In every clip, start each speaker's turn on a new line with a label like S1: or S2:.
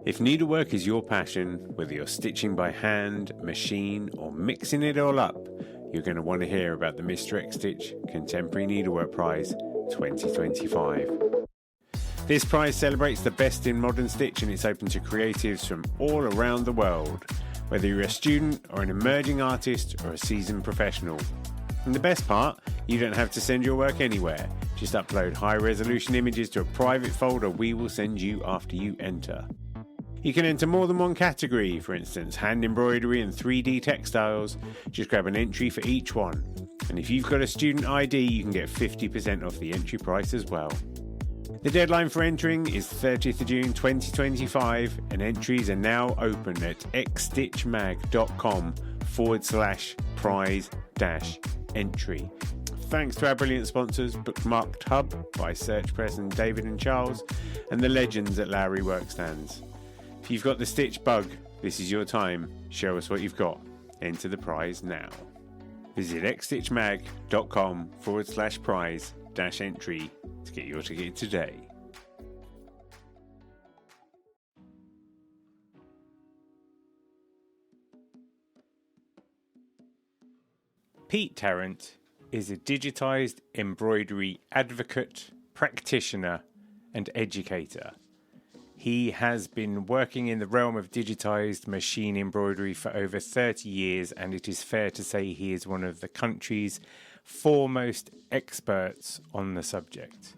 S1: If needlework is your passion, whether you're stitching by hand, machine, or mixing it all up, you're going to want to hear about the Mr. X Stitch Contemporary Needlework Prize 2025. This prize celebrates the best in modern stitch, and it's open to creatives from all around the world, whether you're a student or an emerging artist or a seasoned professional. And the best part, you don't have to send your work anywhere. Just upload high-resolution images to a private folder we will send you after you enter. You can enter more than one category, for instance, hand embroidery and 3D textiles. Just grab an entry for each one. And if you've got a student ID, you can get 50% off the entry price as well. The deadline for entering is 30th of June 2025, and entries are now open at xstitchmag.com/prize-entry. Thanks to our brilliant sponsors, Bookmarked Hub by Search Press and David and Charles, and the legends at Lowry Workstands. If you've got the stitch bug, this is your time. Show us what you've got. Enter the prize now. Visit xstitchmag.com/prize-entry to get your ticket today. Pete Tarrant is a digitised embroidery advocate, practitioner, and educator. He has been working in the realm of digitised machine embroidery for over 30 years, and it is fair to say he is one of the country's foremost experts on the subject.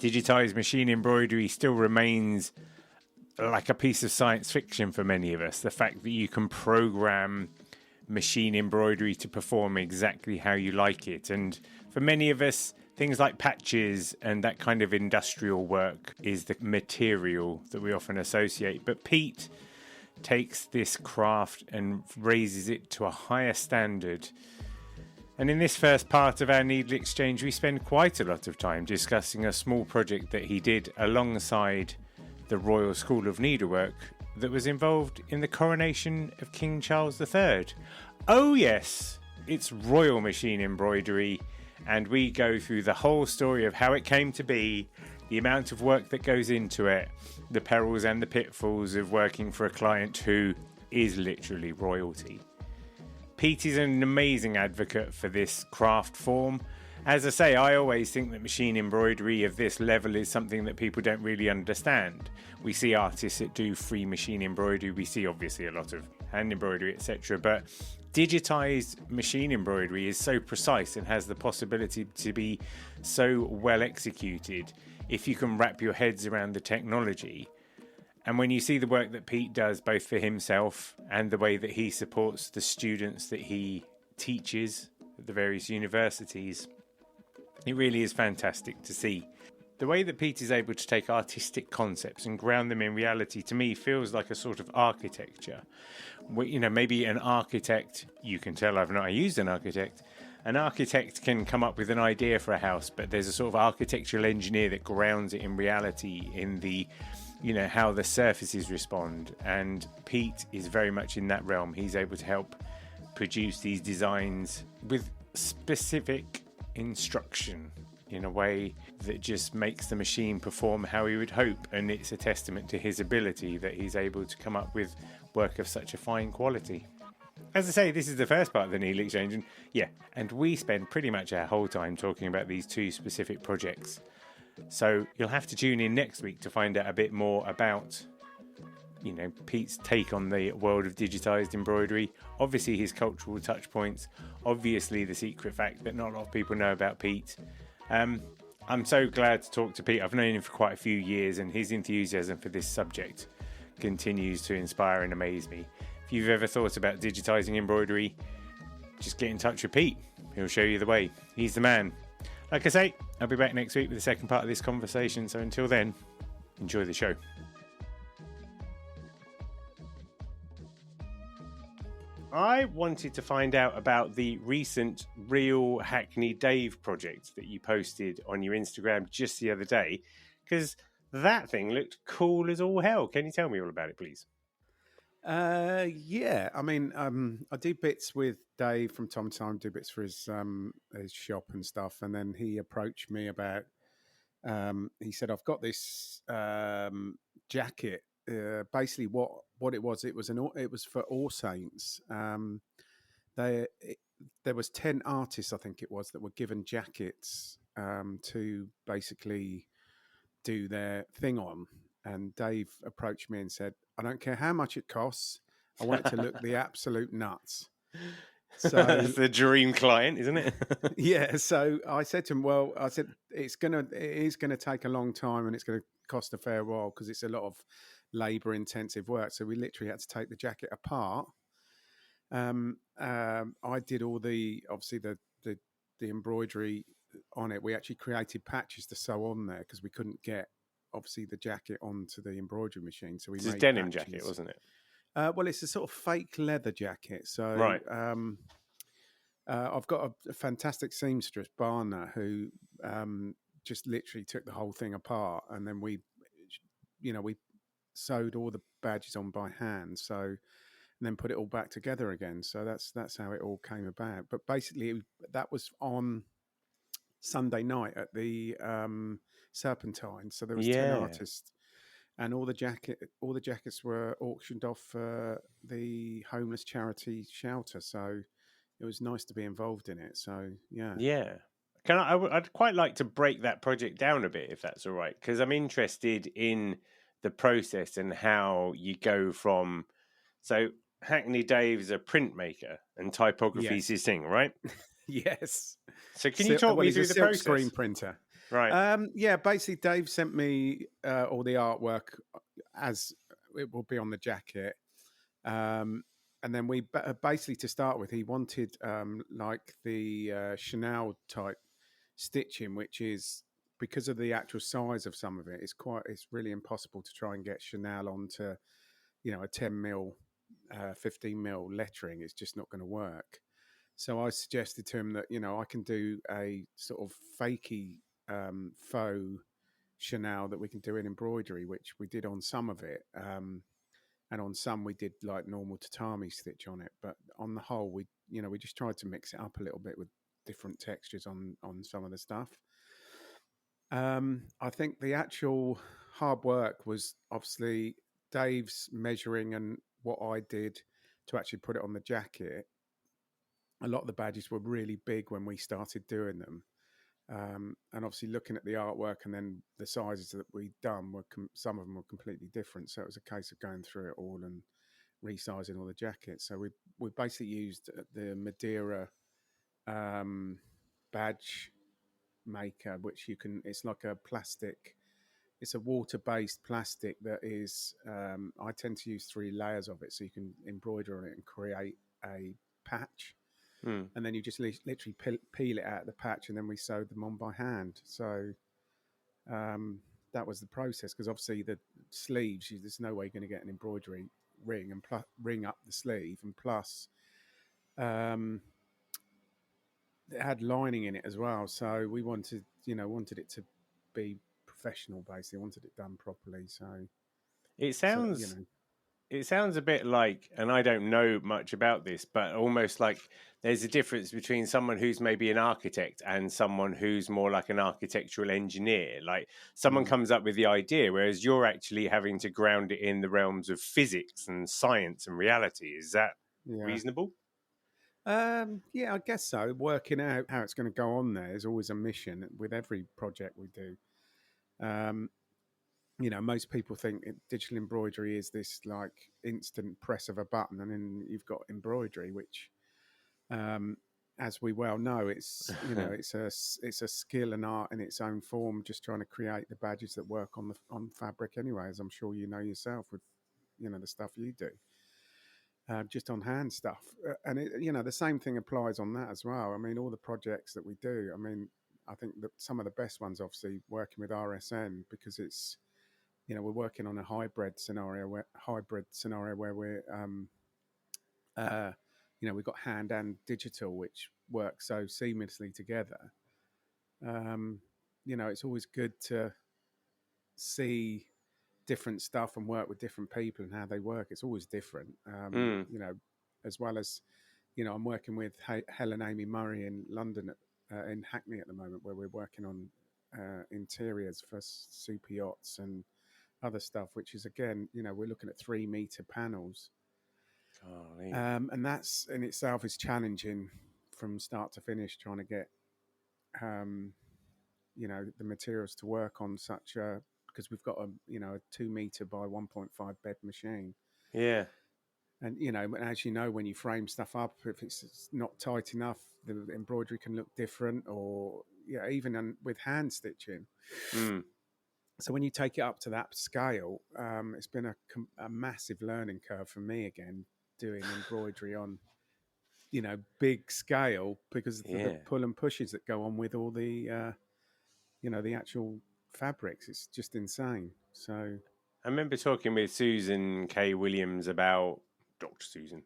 S1: Digitised machine embroidery still remains like a piece of science fiction for many of us. The fact that you can program machine embroidery to perform exactly how you like it. And for many of us, things like patches and that kind of industrial work is the material that we often associate. But Pete takes this craft and raises it to a higher standard. And in this first part of our Needle Exchange, we spend quite a lot of time discussing a small project that he did alongside the Royal School of Needlework that was involved in the coronation of King Charles III. Oh yes, it's royal machine embroidery, and we go through the whole story of how it came to be, the amount of work that goes into it, the perils and the pitfalls of working for a client who is literally royalty. Pete is an amazing advocate for this craft form. As I say, I always think that machine embroidery of this level is something that people don't really understand. We see artists that do free machine embroidery, we see obviously a lot of hand embroidery, etc. But digitised machine embroidery is so precise and has the possibility to be so well executed if you can wrap your heads around the technology. And when you see the work that Pete does, both for himself and the way that he supports the students that he teaches at the various universities, it really is fantastic to see. The way that Pete is able to take artistic concepts and ground them in reality, to me, feels like a sort of architecture. Maybe an architect, you can tell I've not used an architect can come up with an idea for a house, but there's a sort of architectural engineer that grounds it in reality, in the, how the surfaces respond. And Pete is very much in that realm. He's able to help produce these designs with specific instruction in a way that just makes the machine perform how he would hope, and it's a testament to his ability that he's able to come up with work of such a fine quality. As I say, this is the first part of the Needle Exchange, and we spend pretty much our whole time talking about these two specific projects. So you'll have to tune in next week to find out a bit more about Pete's take on the world of digitised embroidery, obviously his cultural touch points, obviously the secret fact that not a lot of people know about Pete. I'm so glad to talk to Pete. I've known him for quite a few years, and his enthusiasm for this subject continues to inspire and amaze me. If you've ever thought about digitising embroidery, just get in touch with Pete. He'll show you the way. He's the man. Like I say, I'll be back next week with the second part of this conversation, so until then, enjoy the show. I wanted to find out about the recent Real Hackney Dave project that you posted on your Instagram just the other day, because that thing looked cool as all hell. Can you tell me all about it, please?
S2: Yeah, I mean, I do bits with Dave from time to time, do bits for his shop and stuff, and then he approached me about, he said, I've got this jacket. basically what it was. It was for All Saints. They it, there was 10 artists, I think it was, that were given jackets to basically do their thing on. And Dave approached me and said, "I don't care how much it costs. I want it to look the absolute nuts." So
S1: That's the dream client, isn't it?
S2: yeah, so I said to him, "Well, I said it is gonna take a long time, and it's gonna cost a fair while because it's a lot of labour intensive work." So we literally had to take the jacket apart. I did all obviously the embroidery on it. We actually created patches to sew on there because we couldn't get obviously the jacket onto the embroidery machine. So we
S1: It's a
S2: made
S1: denim
S2: patches.
S1: jacket, wasn't it?
S2: Well, it's a sort of fake leather jacket. So
S1: Right.
S2: I've got a fantastic seamstress, Barna, who just literally took the whole thing apart, and then we sewed all the badges on by hand. So, and then put it all back together again. So that's how it all came about. But basically, that was on Sunday night at the Serpentine. So there was 10
S1: Yeah.
S2: artists, and all the jackets were auctioned off for the homeless charity shelter. So it was nice to be involved in it. So yeah.
S1: Yeah. I'd quite like to break that project down a bit, if that's all right, because I'm interested in the process and how you go from. So Hackney Dave's a printmaker and typography is
S2: Yes.
S1: his thing, right?
S2: Yes.
S1: So can you talk
S2: Well,
S1: me
S2: he's a
S1: through the
S2: silk
S1: process?
S2: screen printer.
S1: Right.
S2: Yeah, basically, Dave sent me all the artwork as it will be on the jacket. And then we basically, to start with, he wanted like the Chanel type stitching, which is because of the actual size of some of it, it's really impossible to try and get Chanel onto, a 10 mil, 15 mil lettering. It's just not going to work. So I suggested to him that, I can do a sort of fakey faux Chanel that we can do in embroidery, which we did on some of it. And on some we did like normal tatami stitch on it. But on the whole, we just tried to mix it up a little bit with different textures on some of the stuff. I think the actual hard work was obviously Dave's measuring and what I did to actually put it on the jacket. A lot of the badges were really big when we started doing them. And obviously looking at the artwork and then the sizes that we'd done some of them were completely different. So it was a case of going through it all and resizing all the jackets. So we basically used the Madeira badge maker, which it's like a plastic. It's a water-based plastic that is. I tend to use 3 layers of it, so you can embroider on it and create a patch. And then you just literally peel it out of the patch, and then we sewed them on by hand. So that was the process, because obviously the sleeves, there's no way you're going to get an embroidery ring and ring up the sleeve, and plus it had lining in it as well. So we wanted it to be professional, basically. Wanted it done properly. So
S1: It
S2: so
S1: sounds it sounds a bit like, and I don't know much about this, but almost like there's a difference between someone who's maybe an architect and someone who's more like an architectural engineer. Like someone comes up with the idea, whereas you're actually having to ground it in the realms of physics and science and reality. Is that reasonable?
S2: Yeah, I guess so. Working out how it's going to go on there is always a mission with every project we do. Most people think digital embroidery is this like instant press of a button, and then you've got embroidery, which, as we well know, it's it's a skill and art in its own form. Just trying to create the badges that work on fabric, anyway, as I'm sure you know yourself with the stuff you do. Just on hand stuff, and the same thing applies on that as well. I mean, all the projects that we do. I mean, I think that some of the best ones, obviously, working with RSN, because it's we're working on a hybrid scenario where we're we've got hand and digital, which work so seamlessly together. It's always good to see different stuff and work with different people and how they work. It's always different, as well as, I'm working with Helen Amy Murray in London, in Hackney at the moment, where we're working on interiors for super yachts and other stuff, which is again, we're looking at 3 meter panels,
S1: Golly.
S2: and that's in itself is challenging from start to finish, trying to get um, the materials to work on such a, because we've got a 2 meter by 1.5 bed machine.
S1: Yeah.
S2: And as you know, when you frame stuff up, if it's not tight enough, the embroidery can look different, or even with hand stitching.
S1: Mm.
S2: So when you take it up to that scale, it's been a massive learning curve for me again, doing embroidery on big scale, because of the
S1: Yeah.
S2: pull and pushes that go on with all the the actual fabrics. It's just insane. So
S1: I remember talking with Susan K. Williams about Dr. Susan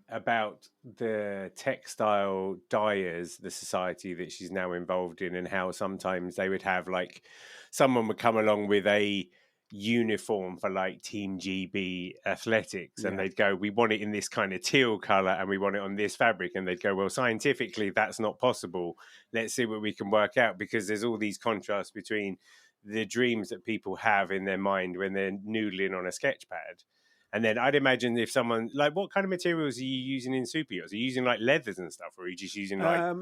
S1: about the textile dyers, the society that she's now involved in, and how sometimes they would have like someone would come along with a uniform for like Team GB athletics, and
S2: yeah,
S1: they'd go, "We want it in this kind of teal color, and we want it on this fabric," and they'd go, "Well, scientifically, that's not possible. Let's see what we can work out," because there's all these contrasts between the dreams that people have in their mind when they're noodling on a sketch pad. And then I'd imagine if someone, like, what kind of materials are you using in super yachts? Are you using like leathers and stuff, or are you just using like?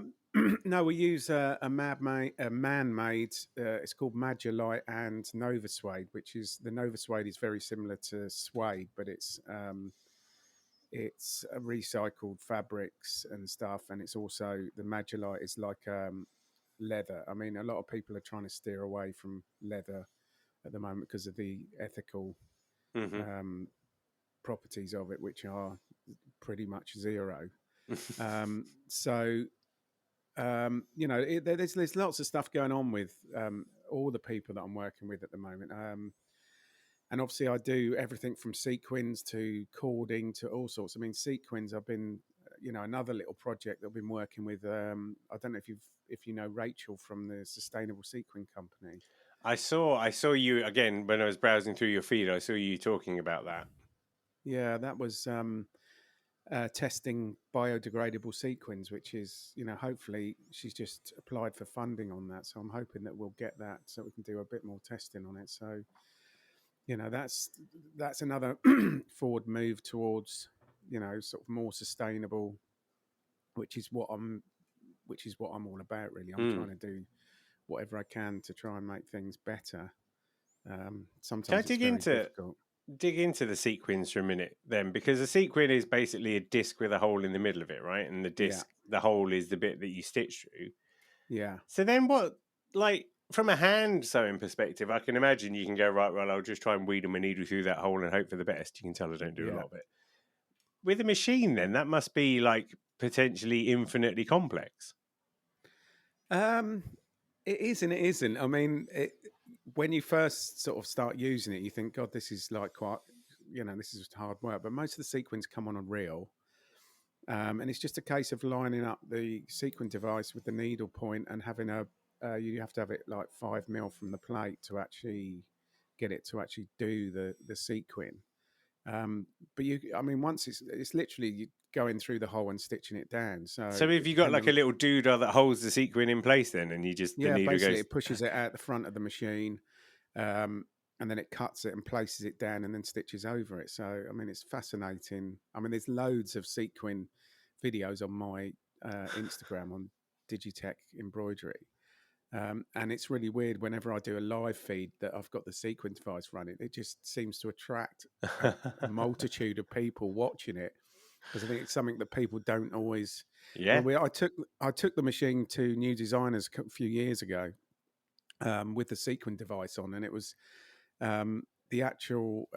S2: no, we use a man-made. It's called Magilite and Nova Suede, which is, the Nova Suede is very similar to suede, but it's recycled fabrics and stuff, and it's also, the Magilite is like leather. I mean, a lot of people are trying to steer away from leather at the moment because of the ethical
S1: Mm-hmm.
S2: properties of it, which are pretty much zero. So there's lots of stuff going on with all the people that I'm working with at the moment. And obviously, I do everything from sequins to cording to all sorts. I mean, sequins, I've been, another little project that I've been working with. I don't know if you know Rachel from the Sustainable Sequin Company.
S1: I saw you again when I was browsing through your feed. I saw you talking about that.
S2: Yeah, that was testing biodegradable sequins, which is, hopefully she's just applied for funding on that. So I'm hoping that we'll get that so we can do a bit more testing on it. So, that's another forward move towards, sort of more sustainable, which is what I'm all about, really. I'm
S1: Mm.
S2: trying to do whatever I can to try and make things better.
S1: Can I
S2: Sometimes it's
S1: dig
S2: very
S1: into
S2: difficult.
S1: the sequins for a minute then? Because a sequin is basically a disc with a hole in the middle of it, right? And
S2: Yeah,
S1: the hole is the bit that you stitch through.
S2: yeah,
S1: So then what, like, from a hand sewing perspective, I can imagine you can go, right, well, I'll just try and weed my needle through that hole and hope for the best. You can tell I don't do a
S2: yeah.
S1: lot of it. With a machine, then, that must be, like, potentially infinitely complex.
S2: Um, it is and it isn't. I mean, when you first sort of start using it, you think, God, this is like quite, this is hard work. But most of the sequins come on a reel. And it's just a case of lining up the sequin device with the needle point and having you have to have it like 5 mil from the plate to actually get it to actually do the sequin. But I mean, once it's literally you going through the hole and stitching it down. So
S1: So have
S2: it
S1: you got,
S2: depends
S1: like, a
S2: on,
S1: little doodah that holds the sequin in place then, and the
S2: yeah,
S1: needle
S2: basically
S1: goes...
S2: it pushes it out the front of the machine, and then it cuts it and places it down and then stitches over it. So I mean, it's fascinating. I mean, there's loads of sequin videos on my Instagram on Digitech Embroidery. And it's really weird whenever I do a live feed that I've got the sequin device running. It just seems to attract a multitude of people watching it, because I think it's something that people don't always.
S1: Yeah.
S2: When I took the machine to New Designers a few years ago, with the sequin device on, and it was the actual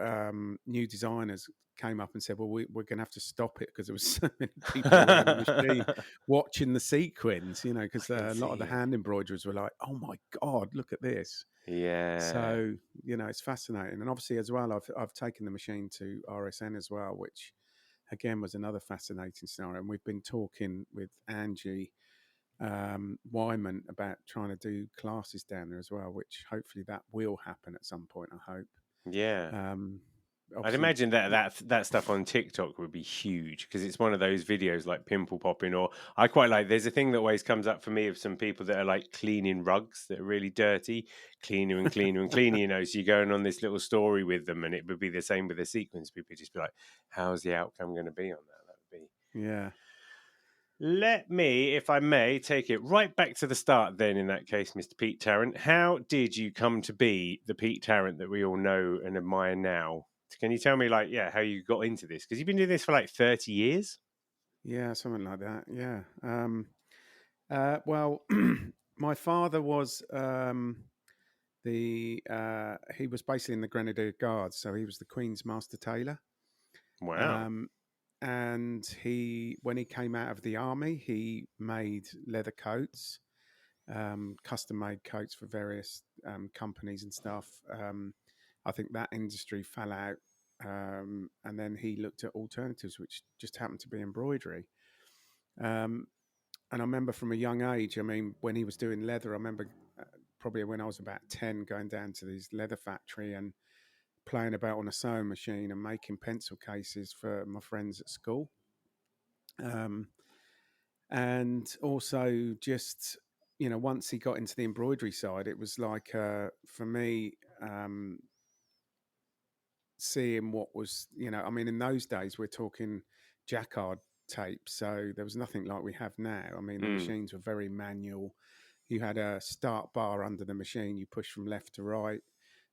S2: New Designers came up and said, "Well, we're going to have to stop it because there was so many people around the machine watching the sequins, because
S1: I can
S2: a lot of
S1: see
S2: the
S1: it.
S2: hand embroiderers were like, 'Oh my god, look at this!'
S1: Yeah.
S2: So it's fascinating. And obviously, as well, I've taken the machine to RSN as well, which again was another fascinating scenario. And we've been talking with Angie Wyman about trying to do classes down there as well, which hopefully that will happen at some point, I hope.
S1: Yeah.
S2: Um,
S1: I'd
S2: obviously,
S1: imagine that stuff on TikTok would be huge because it's one of those videos like pimple popping. Or I quite like. There's a thing that always comes up for me of some people that are like cleaning rugs that are really dirty, cleaner and cleaner and cleaner. You know, so you're going on this little story with them, and it would be the same with the sequins. People just be like, "How's the outcome going to be on that?" That would be.
S2: yeah.
S1: Let me, if I may, take it right back to the start then, in that case, Mr. Pete Tarrant. How did you come to be the Pete Tarrant that we all know and admire now? Can you tell me, like, how you got into this? Because you've been doing this for like 30 years.
S2: Yeah, something like that. Yeah. Well, my father was he was basically in the Grenadier Guards, so he was the Queen's Master Tailor.
S1: Wow.
S2: Um, and when he came out of the army, he made leather coats, custom made coats for various companies and stuff. I think that industry fell out, and then he looked at alternatives, which just happened to be embroidery. Um, and I remember from a young age, I mean, when he was doing leather, I remember probably when I was about 10 going down to this leather factory and playing about on a sewing machine and making pencil cases for my friends at school. Um, and also just, once he got into the embroidery side, it was like, for me, seeing what was, I mean, in those days, we're talking jacquard tape. So there was nothing like we have now. I mean, the
S1: Mm.
S2: machines were very manual. You had a start bar under the machine, you push from left to right.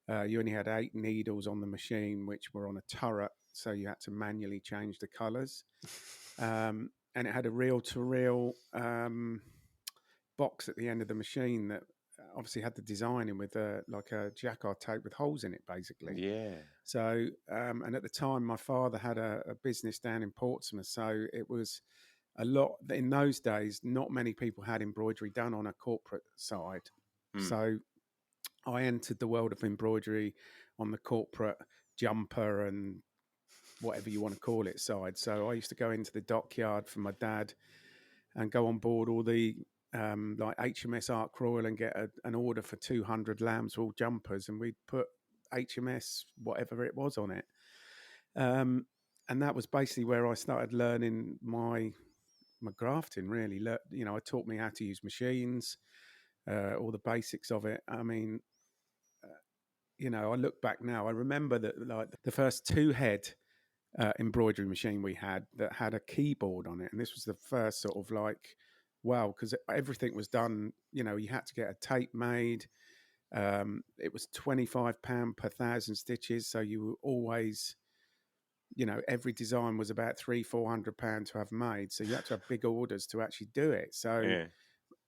S2: You only had 8 needles on the machine, which were on a turret. So you had to manually change the colors. And it had a reel to reel box at the end of the machine that obviously had the design in with like a jacquard tape with holes in it, basically.
S1: Yeah.
S2: So, and at the time, my father had a business down in Portsmouth. So it was a lot in those days. Not many people had embroidery done on a corporate side.
S1: Mm.
S2: So I entered the world of embroidery on the corporate jumper and whatever you want to call it side. So I used to go into the dockyard for my dad and go on board all the like HMS Ark Royal and get an order for 200 Lambswool jumpers, and we'd put HMS whatever it was on it. And that was basically where I started learning my grafting. Really, it taught me how to use machines, all the basics of it. I mean, I look back now. I remember that like the first two-head embroidery machine we had that had a keyboard on it, and this was the first sort of like, wow, because everything was done. You had to get a tape made. It was £25 per 1,000 stitches, so you were always, every design was about £300-400 to have made. So you had to have big orders to actually do it. So
S1: Yeah.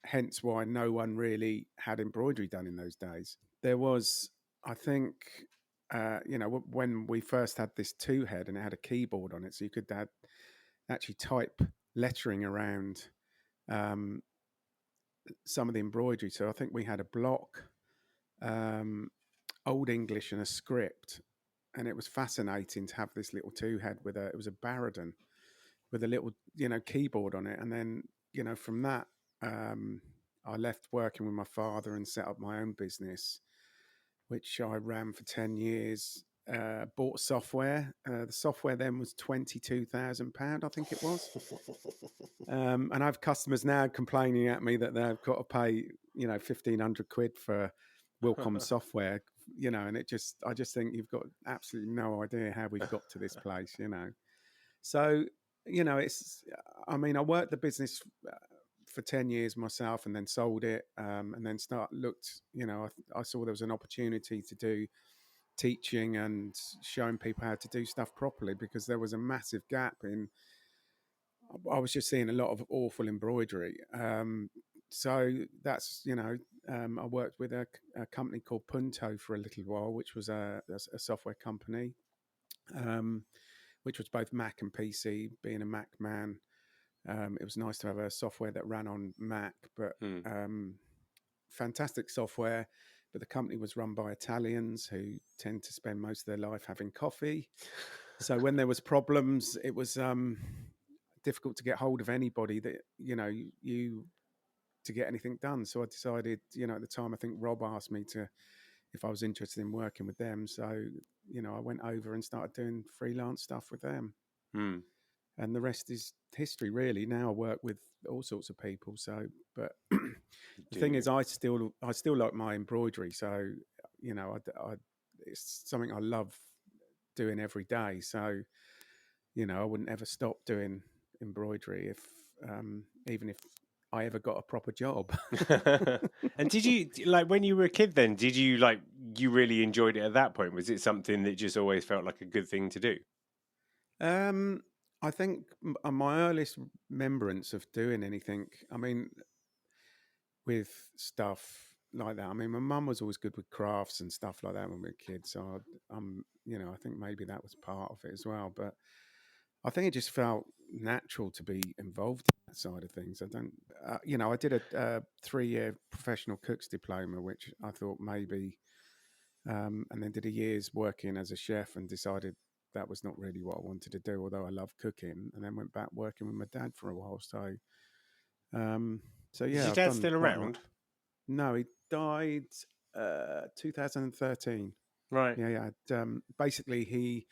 S2: hence why no one really had embroidery done in those days. There was, I think, when we first had this two-head and it had a keyboard on it, so you could actually type lettering around some of the embroidery. So I think we had a block, Old English, and a script, and it was fascinating to have this little two-head it was a Baradon with a little, keyboard on it, and then, from that, I left working with my father and set up my own business, which I ran for 10 years. Bought software. The software then was £22,000, I think it was. And I have customers now complaining at me that they've got to pay, 1,500 quid for Wilcom software, and I just think you've got absolutely no idea how we've got to this place, So, I mean, I worked the business for 10 years myself and then sold it, and then I saw there was an opportunity to do teaching and showing people how to do stuff properly, because there was a massive gap I was just seeing a lot of awful embroidery. So that's, I worked with a company called Punto for a little while, which was a software company, which was both Mac and PC. Being a Mac man, it was nice to have a software that ran on Mac, but fantastic software. But the company was run by Italians who tend to spend most of their life having coffee. So when there was problems, it was difficult to get hold of anybody that you to get anything done. So I decided, at the time, I think Rob asked me if I was interested in working with them. So, I went over and started doing freelance stuff with them.
S1: Hmm.
S2: And the rest is history, really. Now I work with all sorts of people. So, but the thing is, I still like my embroidery. So, it's something I love doing every day. So, I wouldn't ever stop doing embroidery if, even if I ever got a proper job.
S1: And did you, like, when you were a kid then, did you, like, you really enjoyed it at that point? Was it something that just always felt like a good thing to do?
S2: I think my earliest remembrance of doing anything, I mean, with stuff like that. I mean, my mum was always good with crafts and stuff like that when we were kids. So, I think maybe that was part of it as well. But I think it just felt natural to be involved in that side of things. I don't, I did a 3-year professional cook's diploma, which I thought maybe, and then did a year's working as a chef and decided that was not really what I wanted to do, although I love cooking, and then went back working with my dad for a while. Um,
S1: Is
S2: yeah,
S1: your
S2: I've
S1: dad
S2: done
S1: still
S2: quite a lot.
S1: around?
S2: No, he died 2013.
S1: Right.
S2: Yeah, yeah. Basically, he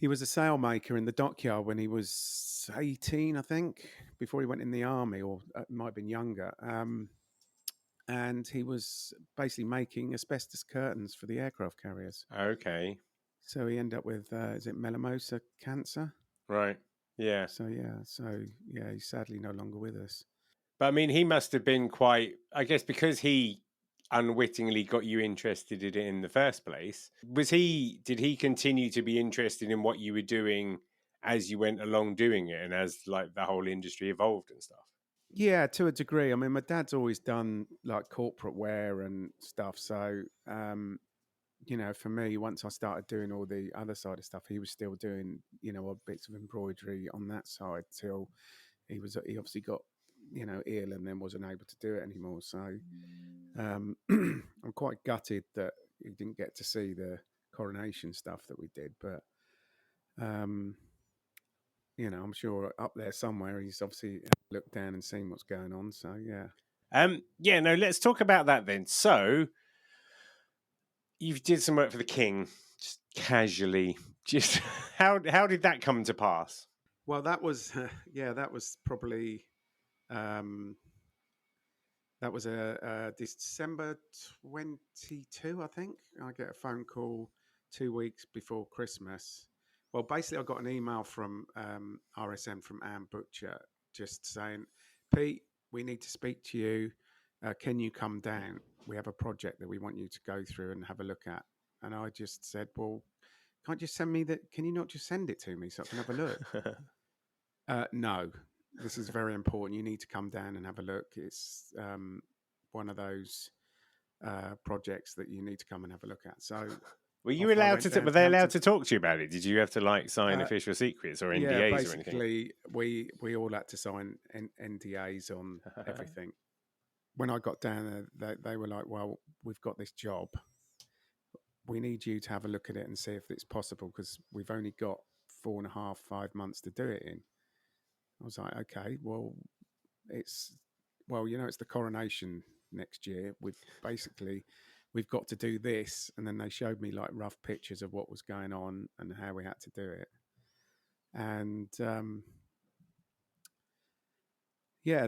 S2: was a sailmaker in the dockyard when he was 18, I think, before he went in the army, or might have been younger. And he was basically making asbestos curtains for the aircraft carriers.
S1: Okay.
S2: So he ended up with, is it melanoma cancer?
S1: Right. Yeah.
S2: So he's sadly no longer with us.
S1: But I mean, he must have been quite, I guess, because he unwittingly got you interested in it in the first place. Did he continue to be interested in what you were doing as you went along doing it and as, like, the whole industry evolved and stuff?
S2: Yeah, to a degree. I mean, my dad's always done like corporate wear and stuff. So, for me, once I started doing all the other side of stuff, he was still doing, odd bits of embroidery on that side till he obviously got, ill and then wasn't able to do it anymore. So, I'm quite gutted that he didn't get to see the Coronation stuff that we did. But, um, I'm sure up there somewhere he's obviously looked down and seen what's going on. So, yeah.
S1: Yeah, no, let's talk about that then. So you did some work for the king, just casually. Just how did that come to pass?
S2: Well, that was that was probably um, that was a December 22, I think. I get a phone call 2 weeks before Christmas. Well, basically, I got an email from RSM from Anne Butcher just saying, Pete, we need to speak to you. Can you come down? We have a project that we want you to go through and have a look at. And I just said, well, can't you send me that? Can you not just send it to me so I can have a look? No, this is very important. You need to come down and have a look. It's one of those projects that you need to come and have a look at. So
S1: Were you
S2: off I
S1: allowed
S2: went
S1: to?
S2: down
S1: Were
S2: to
S1: they allowed
S2: Hampton.
S1: to talk to you about it? Did you have to, like, sign
S2: Uh,
S1: official secrets or
S2: yeah,
S1: NDAs or anything?
S2: basically, we all had to sign NDAs on everything. When I got down there, they were like, "Well, we've got this job. We need you to have a look at it and see if it's possible because we've only got 4.5, 5 months to do it in." I was like, "Okay, well, it's it's the coronation next year. We've got to do this." And then they showed me like rough pictures of what was going on and how we had to do it. And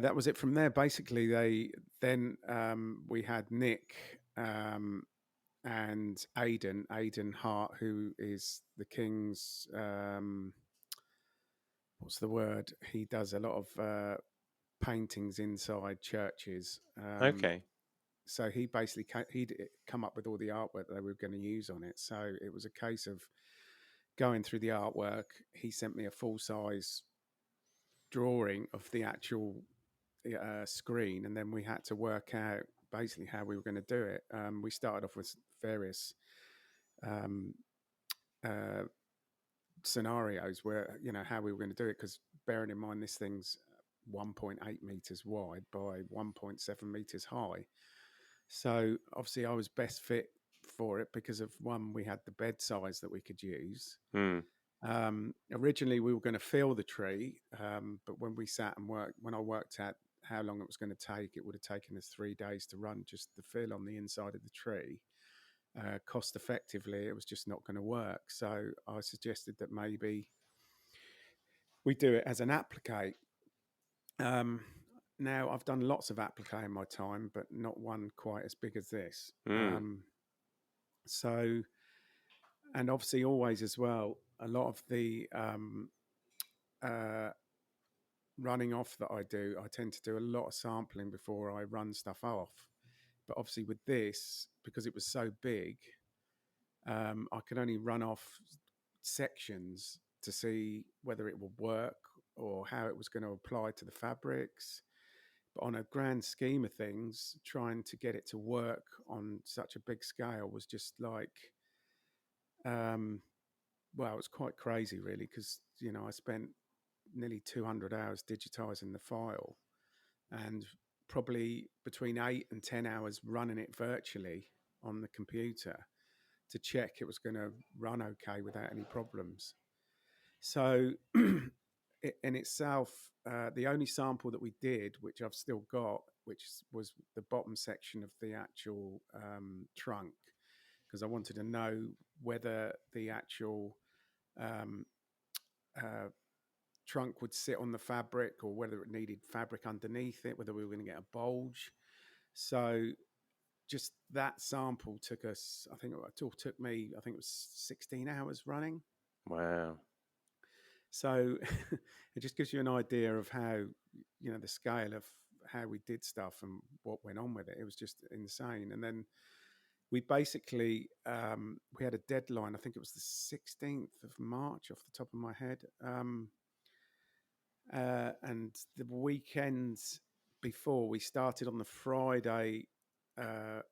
S2: that was it from there. Basically, we had Nick and Aidan Hart, who is the King's what's the word? He does a lot of paintings inside churches.
S1: Okay.
S2: So he basically he'd come up with all the artwork that they were going to use on it. So it was a case of going through the artwork. He sent me a full size drawing of the actual screen, and then we had to work out basically how we were going to do it. We started off with various um, uh, scenarios where how we were going to do it, because bearing in mind this thing's 1.8 meters wide by 1.7 meters high. So obviously I was best fit for it because of one, we had the bed size that we could use.
S1: Hmm.
S2: Originally we were going to fill the tree, but when we sat and when I worked out how long it was going to take, it would have taken us 3 days to run just the fill on the inside of the tree. cost effectively, it was just not going to work. So I suggested that maybe we do it as an applique. Um, Now, I've done lots of applique in my time, but not one quite as big as this.
S1: Mm.
S2: So, and obviously, always as well, a lot of the uh, running off that I do, I tend to do a lot of sampling before I run stuff off. But obviously, with this, because it was so big, I could only run off sections to see whether it would work or how it was going to apply to the fabrics. But on a grand scheme of things, trying to get it to work on such a big scale was just like, well, it was quite crazy, really, because, I spent nearly 200 hours digitizing the file and probably between 8 and 10 hours running it virtually on the computer to check it was going to run okay without any problems. So, in itself, the only sample that we did, which I've still got, which was the bottom section of the actual trunk, because I wanted to know whether the actual um, uh, trunk would sit on the fabric or whether it needed fabric underneath it, whether we were going to get a bulge. So just that sample took us, I think it took me, I think it was 16 hours running.
S1: Wow.
S2: So it just gives you an idea of how, the scale of how we did stuff and what went on with it. It was just insane. And then we basically, we had a deadline. I think it was the 16th of March off the top of my head. And the weekends before, we started on the Friday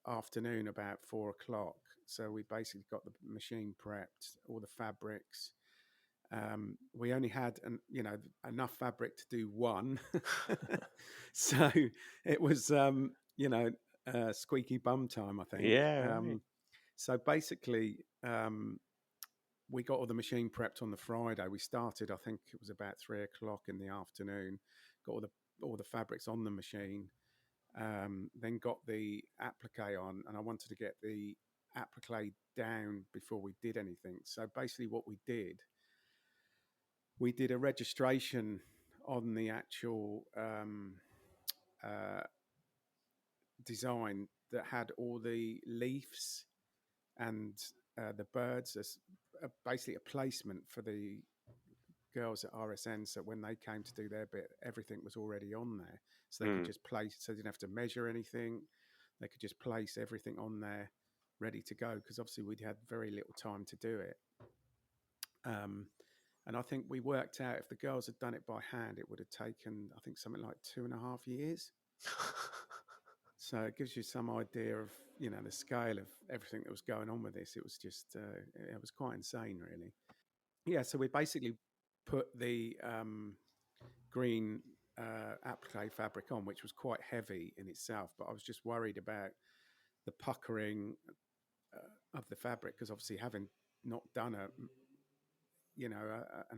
S2: afternoon about 4 o'clock. So we basically got the machine prepped, all the fabrics. We only had enough fabric to do one. So it was squeaky bum time, I think.
S1: Yeah. Right.
S2: So basically, we got all the machine prepped on the Friday. We started, I think it was about 3 o'clock in the afternoon. Got all the fabrics on the machine. Then got the applique on, and I wanted to get the applique down before we did anything. So basically, what we did a registration on the actual uh, design that had all the leaves and the birds as basically a placement for the girls at RSN. So when they came to do their bit, everything was already on there. So they could just place, so they didn't have to measure anything. They could just place everything on there ready to go because obviously we'd had very little time to do it. And I think we worked out if the girls had done it by hand, it would have taken, I think, something like 2.5 years. So it gives you some idea of, the scale of everything that was going on with this. It was just, it was quite insane, really. Yeah, so we basically put the green applique fabric on, which was quite heavy in itself, but I was just worried about the puckering of the fabric because obviously having not done an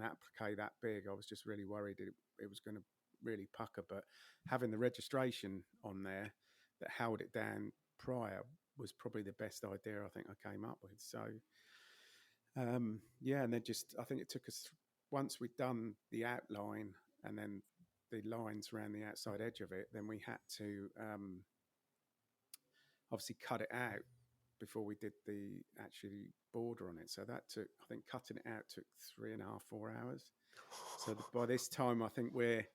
S2: applique that big, I was just really worried it was going to really pucker. But having the registration on there that held it down prior was probably the best idea I think I came up with. So yeah, and then just I think it took us once we'd done the outline and then the lines around the outside edge of it, then we had to obviously cut it out before we did the actually border on it. So that took, I think cutting it out took 3.5, 4 hours. So by this time, I think we're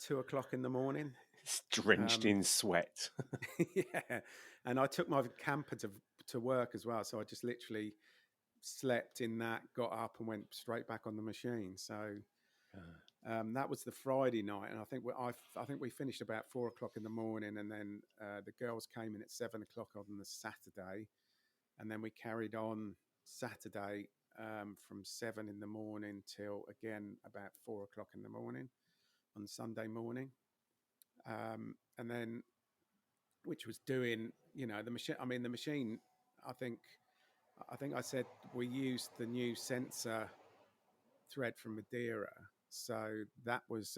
S2: 2 o'clock in the morning.
S1: It's drenched in sweat.
S2: Yeah. And I took my camper to work as well. So I just literally slept in that, got up and went straight back on the machine. So that was the Friday night. And I think we finished about 4 o'clock in the morning. And then the girls came in at 7 o'clock on the Saturday. And then we carried on Saturday from 7 in the morning till again about 4 o'clock in the morning on Sunday morning. And then, which was doing, the machine. I mean, the machine. I think I said we used the new sensor thread from Madeira, so that was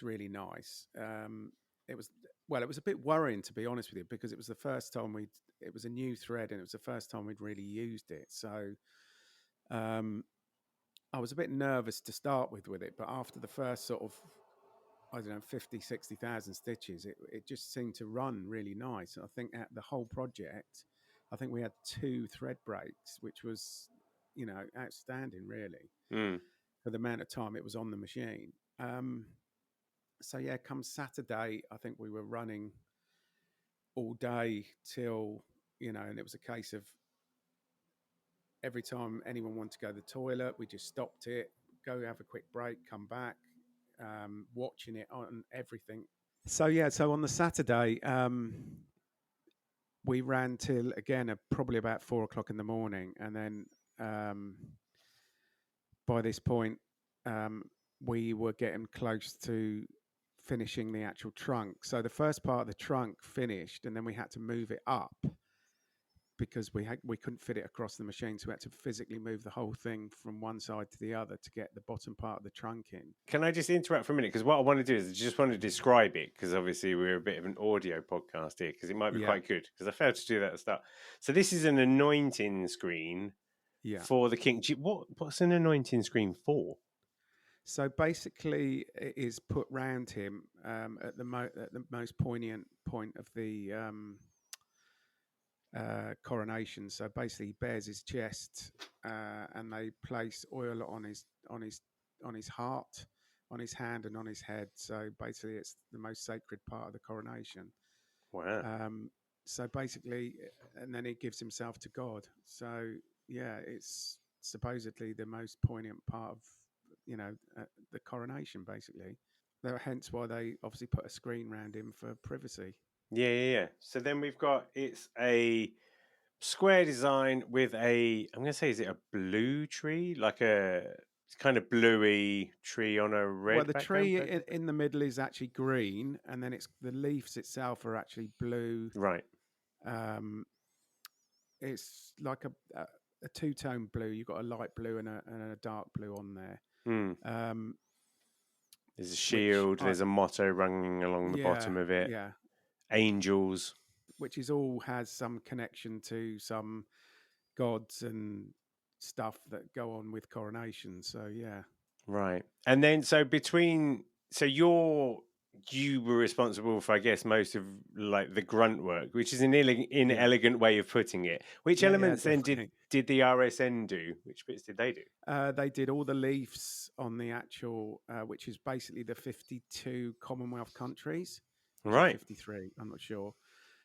S2: really nice. It was well, it was a bit worrying, to be honest with you, because it was the first time it was a new thread and it was the first time we'd really used it. So I was a bit nervous to start with it, but after the first sort of, I don't know, 50, 60,000 stitches, it just seemed to run really nice. And I think at the whole project, I think we had 2 thread breaks, which was, outstanding, really, for the amount of time it was on the machine. So yeah, come Saturday, I think we were running all day till, and it was a case of every time anyone wanted to go to the toilet, we just stopped it, go have a quick break, come back, watching it on everything. So yeah, so on the Saturday, we ran till again probably about 4 o'clock in the morning, and then by this point, we were getting close to finishing the actual trunk. So the first part of the trunk finished, and then we had to move it up because we couldn't fit it across the machine, so we had to physically move the whole thing from one side to the other to get the bottom part of the trunk in.
S1: Can I just interrupt for a minute? Because what I want to do is I just want to describe it, because obviously we're a bit of an audio podcast here, because it might be quite good, because I failed to do that at the start. So this is an anointing screen for the king. What's an anointing screen for?
S2: So basically, it is put round him at the most poignant point of the coronation. So basically, he bears his chest, and they place oil on his heart, on his hand, and on his head. So basically, it's the most sacred part of the coronation.
S1: Wow.
S2: So basically, and then he gives himself to God. So yeah, it's supposedly the most poignant part of the coronation, basically. Hence why they obviously put a screen around him for privacy.
S1: Yeah. So then we've got, it's a square design with I'm going to say, is it a blue tree? Like a kind of bluey tree on a red
S2: Well, the
S1: background?
S2: tree in the middle is actually green, and then the leaves itself are actually blue.
S1: Right.
S2: It's like a two-tone blue. You've got a light blue and a dark blue on there.
S1: There's a shield. There's a motto running along the bottom of it.
S2: Yeah.
S1: Angels.
S2: Which all has some connection to some gods and stuff that go on with Coronation. So yeah.
S1: Right. And then you were responsible for, I guess, most of like the grunt work, which is an inelegant way of putting it. Which elements then did the RSN do? Which bits did they do?
S2: They did all the leaves on the actual, which is basically the 52 Commonwealth countries.
S1: Right.
S2: 53, I'm not sure.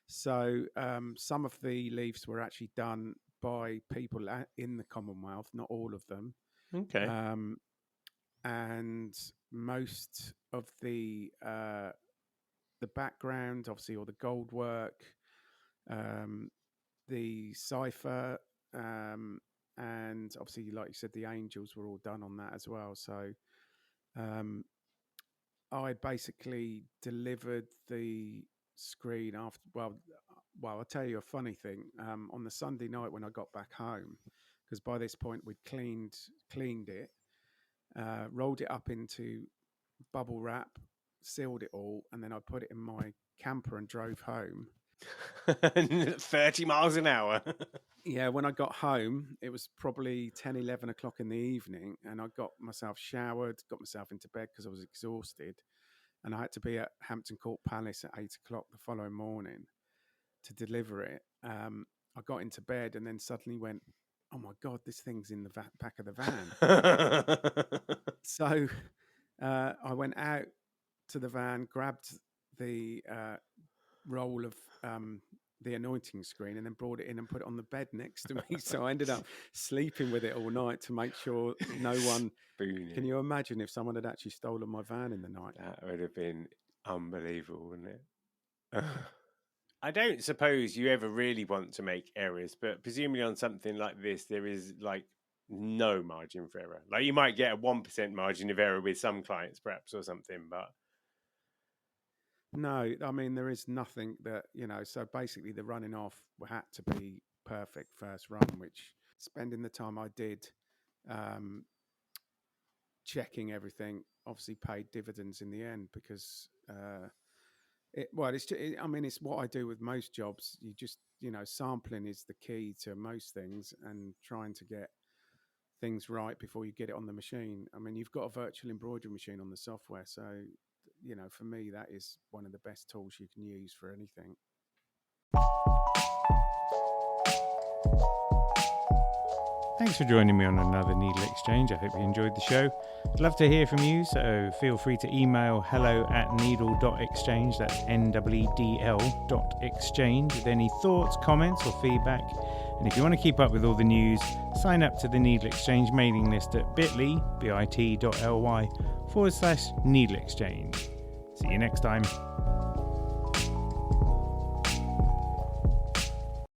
S2: So some of the leaves were actually done by people in the Commonwealth, not all of them.
S1: Okay.
S2: And most of the background, obviously, all the gold work, the cipher, and obviously, like you said, the angels were all done on that as well. So I basically delivered the screen after. Well, I'll tell you a funny thing. On the Sunday night when I got back home, because by this point we'd cleaned it, rolled it up into bubble wrap, sealed it all, and then I put it in my camper and drove home.
S1: 30 miles an hour.
S2: Yeah, when I got home, it was probably 10, 11 o'clock in the evening, and I got myself showered, got myself into bed because I was exhausted, and I had to be at Hampton Court Palace at 8 o'clock the following morning to deliver it. I got into bed and then suddenly went, oh my God, this thing's in the back of the van. So I went out to the van, grabbed the roll of the anointing screen, and then brought it in and put it on the bed next to me. So I ended up sleeping with it all night to make sure no one. Can you imagine if someone had actually stolen my van in the night?
S1: That would have been unbelievable, wouldn't it? I don't suppose you ever really want to make errors, but presumably on something like this, there is like no margin for error. Like you might get a 1% margin of error with some clients, perhaps, or something, but.
S2: No, I mean, there is nothing that, so basically the running off had to be perfect first run, which spending the time I did checking everything obviously paid dividends in the end, because I mean, it's what I do with most jobs. You just, sampling is the key to most things, and trying to get things right before you get it on the machine. I mean, you've got a virtual embroidery machine on the software, so for me, that is one of the best tools you can use for anything.
S1: Thanks for joining me on another Needle Exchange. I hope you enjoyed the show. I'd love to hear from you, so feel free to email hello@needle.exchange, that's NEEDL.exchange, with any thoughts, comments or feedback. And if you want to keep up with all the news, sign up to the Needle Exchange mailing list at bit.ly/needle exchange. See you next time.